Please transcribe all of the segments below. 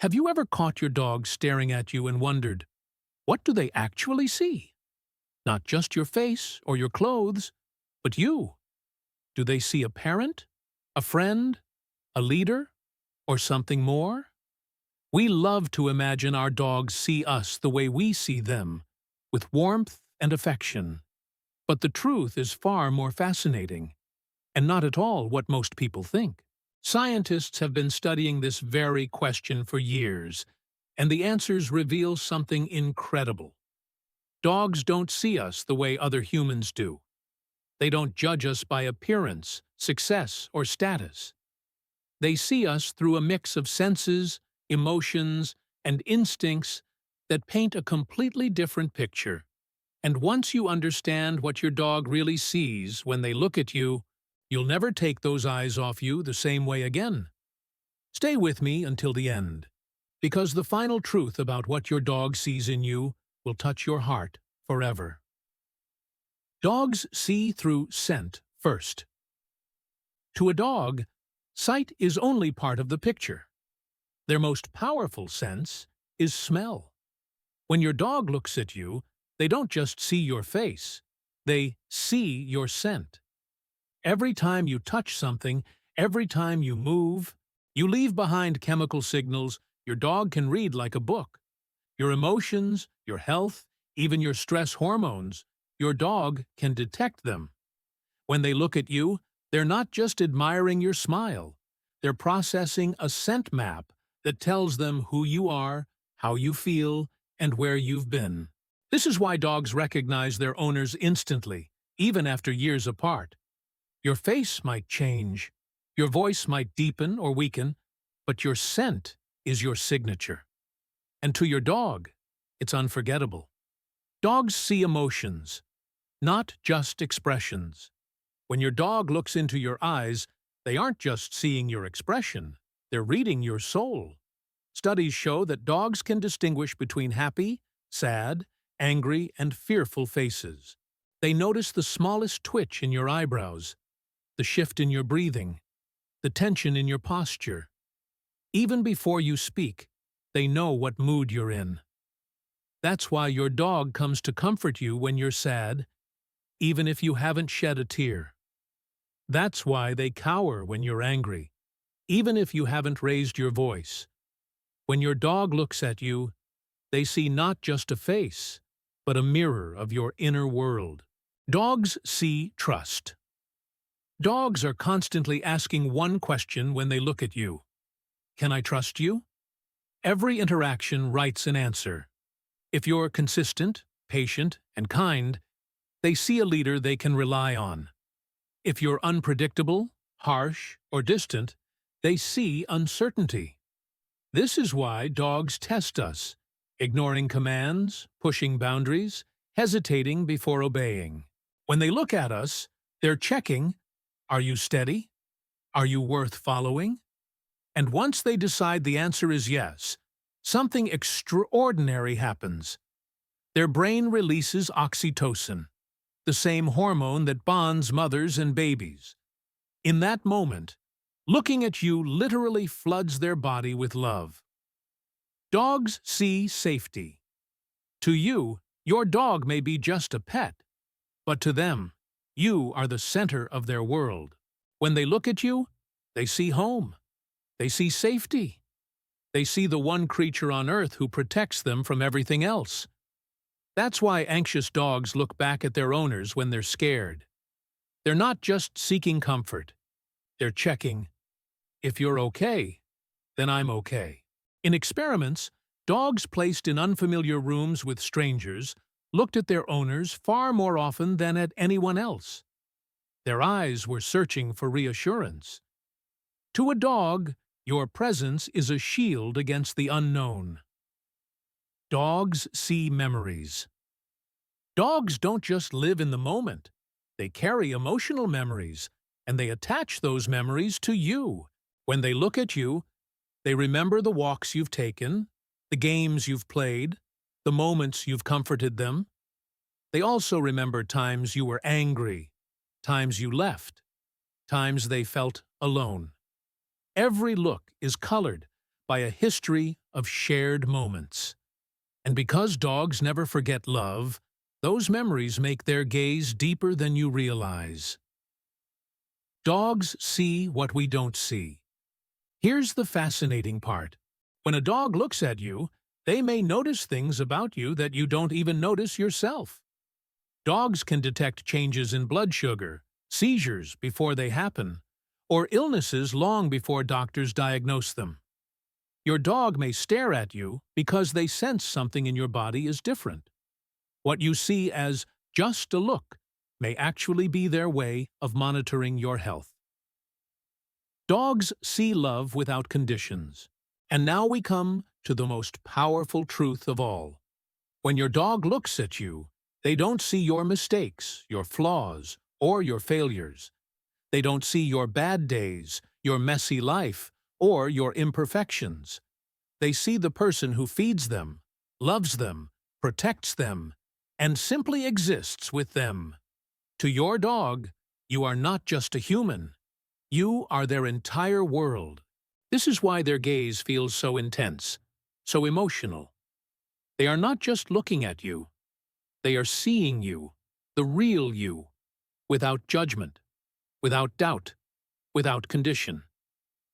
Have you ever caught your dog staring at you and wondered, what do they actually see? Not just your face or your clothes, but you. Do they see a parent, a friend, a leader, or something more? We love to imagine our dogs see us the way we see them, with warmth and affection. But the truth is far more fascinating, and not at all what most people think. Scientists have been studying this very question for years, and the answers reveal something incredible. Dogs don't see us the way other humans do. They don't judge us by appearance, success, or status. They see us through a mix of senses, emotions, and instincts that paint a completely different picture. And once you understand what your dog really sees when they look at you, you'll never take those eyes off you the same way again. Stay with me until the end, because the final truth about what your dog sees in you will touch your heart forever. Dogs see through scent first. To a dog, sight is only part of the picture. Their most powerful sense is smell. When your dog looks at you, they don't just see your face, they see your scent. Every time you touch something, every time you move, you leave behind chemical signals your dog can read like a book. Your emotions, your health, even your stress hormones, your dog can detect them. When they look at you, they're not just admiring your smile. They're processing a scent map that tells them who you are, how you feel, and where you've been. This is why dogs recognize their owners instantly, even after years apart. Your face might change, your voice might deepen or weaken, but your scent is your signature. And to your dog, it's unforgettable. Dogs see emotions, not just expressions. When your dog looks into your eyes, they aren't just seeing your expression, they're reading your soul. Studies show that dogs can distinguish between happy, sad, angry, and fearful faces. They notice the smallest twitch in your eyebrows, the shift in your breathing, the tension in your posture. Even before you speak, they know what mood you're in. That's why your dog comes to comfort you when you're sad, even if you haven't shed a tear. That's why they cower when you're angry, even if you haven't raised your voice. When your dog looks at you, they see not just a face, but a mirror of your inner world. Dogs see trust. Dogs are constantly asking one question when they look at you. Can I trust you? Every interaction writes an answer. If you're consistent, patient, and kind, they see a leader they can rely on. If you're unpredictable, harsh, or distant, they see uncertainty. This is why dogs test us, ignoring commands, pushing boundaries, hesitating before obeying. When they look at us, they're checking, are you steady? Are you worth following? And once they decide the answer is yes, something extraordinary happens. Their brain releases oxytocin, the same hormone that bonds mothers and babies. In that moment, looking at you literally floods their body with love. Dogs see safety. To you, your dog may be just a pet, but to them, you are the center of their world. When they look at you, they see home. They see safety. They see the one creature on earth who protects them from everything else. That's why anxious dogs look back at their owners when they're scared. They're not just seeking comfort. They're checking, if you're okay, then I'm okay. In experiments, dogs placed in unfamiliar rooms with strangers looked at their owners far more often than at anyone else. Their eyes were searching for reassurance. To a dog, your presence is a shield against the unknown. Dogs see memories. Dogs don't just live in the moment. They carry emotional memories, and they attach those memories to you. When they look at you, they remember the walks you've taken, the games you've played, the moments you've comforted them. They also remember times you were angry, times you left, times they felt alone. Every look is colored by a history of shared moments. And because dogs never forget love, those memories make their gaze deeper than you realize. Dogs see what we don't see. Here's the fascinating part. When a dog looks at you, they may notice things about you that you don't even notice yourself. Dogs can detect changes in blood sugar, seizures before they happen, or illnesses long before doctors diagnose them. Your dog may stare at you because they sense something in your body is different. What you see as just a look may actually be their way of monitoring your health. Dogs see love without conditions. And now we come to the most powerful truth of all. When your dog looks at you, they don't see your mistakes, your flaws, or your failures. They don't see your bad days, your messy life, or your imperfections. They see the person who feeds them, loves them, protects them, and simply exists with them. To your dog, you are not just a human. You are their entire world. This is why their gaze feels so intense, so emotional. They are not just looking at you. They are seeing you, the real you, without judgment, without doubt, without condition.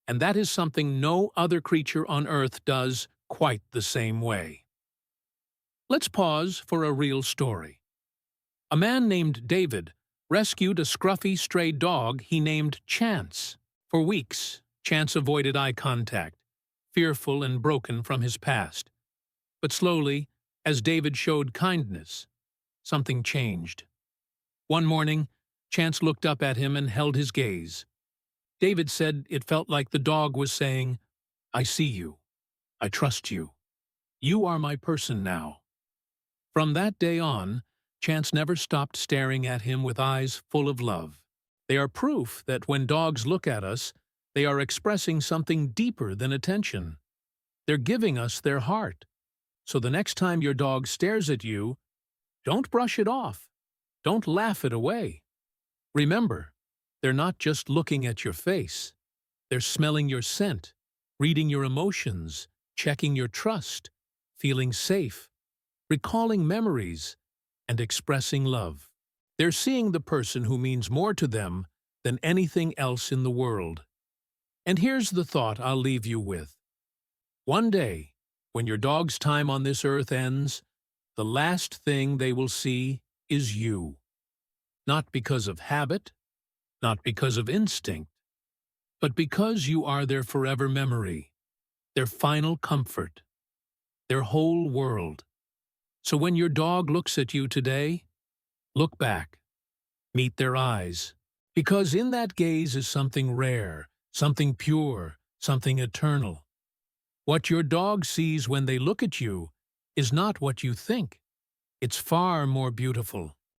And that is something no other creature on Earth does quite the same way. Let's pause for a real story. A man named David rescued a scruffy stray dog he named Chance. For weeks, Chance avoided eye contact, fearful and broken from his past. But slowly, as David showed kindness, something changed. One morning, Chance looked up at him and held his gaze. David said it felt like the dog was saying, "I see you. I trust you. You are my person now." From that day on, Chance never stopped staring at him with eyes full of love. They are proof that when dogs look at us, they are expressing something deeper than attention. They're giving us their heart. So the next time your dog stares at you, don't brush it off. Don't laugh it away. Remember, they're not just looking at your face. They're smelling your scent, reading your emotions, checking your trust, feeling safe, recalling memories, and expressing love. They're seeing the person who means more to them than anything else in the world. And here's the thought I'll leave you with. One day, when your dog's time on this earth ends, the last thing they will see is you. Not because of habit, not because of instinct, but because you are their forever memory, their final comfort, their whole world. So when your dog looks at you today, look back, meet their eyes, because in that gaze is something rare, something pure, something eternal. What your dog sees when they look at you is not what you think. It's far more beautiful.